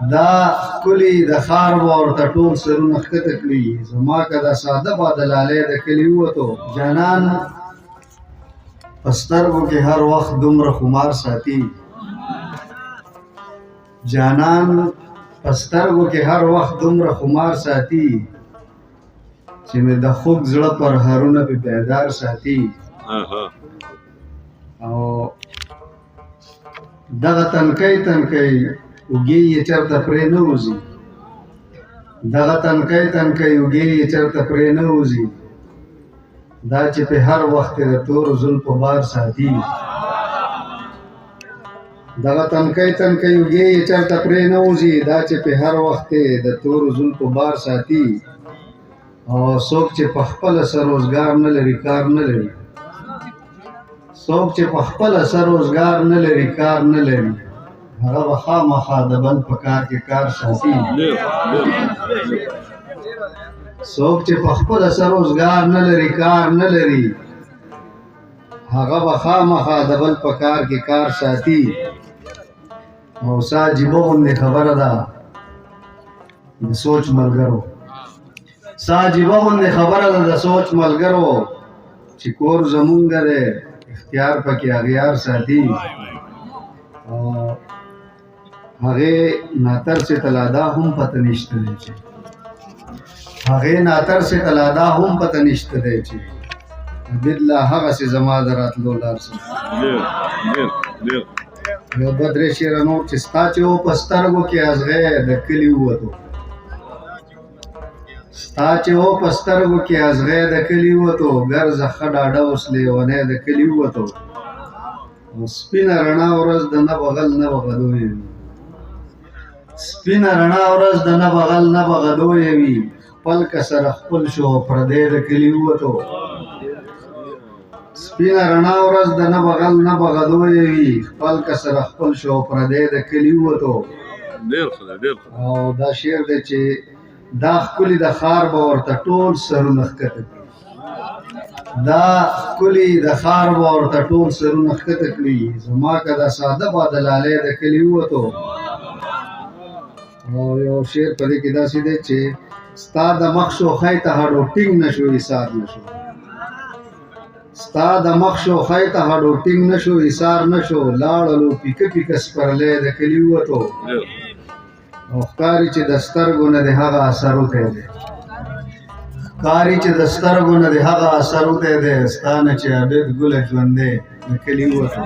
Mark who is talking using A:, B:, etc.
A: دا کلی د خار به ورته ټول سرونه ښکته کړي زما که دا ساده بادلالی د کلي ووتو جانان په سترګو کې هر وخت دومره خمار ساتي جانان په سترګو کې هر وخت دومره خمار ساتي چې مې د خوږ زړه پر هرونه پې بیدار ساتي او دغه تنکۍ تنکۍ اوږې یې چېرته پرې نه وځي دغه تنکۍ تنکۍ اوږې یې چېرته پرې نه وځي دا چې پې هر وخت د تورو زلفو بار ساتي دغه تنکۍ تنکۍ اوږې یې چېرته پرې نه وځي دا چې پې هر وخت د تورو زلفو بار ساتي او څوک چې په خپله سر روزګار نه لري کار نه لري څوک چې په خپله سر روزګار نه لري کار نه لري هغه به خامخا د بل په کار کې کار ساتي څوک چې په خپله سر روزګار نه لري کار نه لري هغه به خامخا د بل په کار کې کار ساتي او څه عجیبه غوندې خبره ده د سوچ ملګرو څه عجیبه غوندې خبره ده د سوچ ملګرو چې کور زمونږ دی اختیار پکې اغیار ساتي هغې ناترسې ته لا دا هم پته نشته دی چې هغې ناترسې ته لا دا هم پته نشته دی چې عبید لا هغسې زما د راتلو لار ساتي یو دوه درې شعره نور چې ستا چې و په سترګو کې ازغی د کلي ووتو ستا چې و په سترګو کې ازغی د کلي ووتو ګرځه ښه ډاډه اوس لیونی د کلي ووتو او سپینه رڼا ورځ د نه بغل نه بغدو یې سپینه رڼا ورځ د نه بغل نه بغدو یې وي خپل که سره خپل شو پردی د کلي ووتو سپینه رڼا ورځ د نه بغل نه بغدو یې وي خپل که سره خپل شو پردی د کلي ووتو او دا شعر دی چې دا ښکلي د ښار به ورته ټول سرونه ښکته کړي دا ښکلي د ښار به ورته ټول سرونه ښکته کړي زما که دا ساده بادلالی د کلي ووتو او یو شعر په دې کې داسې دی چې ستا د مخ شوخۍ ته هډو ټینګ نه شو ایثار نه شو ستا د مخ شوخۍ ته هډو ټینګ نه شو ایثار نه شو لاړلو پیکه پیکه سپرلی د کلي ووتو او ښکاري چې د سترګو نه د هغه اثر وتی دی ښکاري چې د سترګو نه د هغه اثر وتی دی ستا نه چې عبید ګله ژوندی د کلي ووتو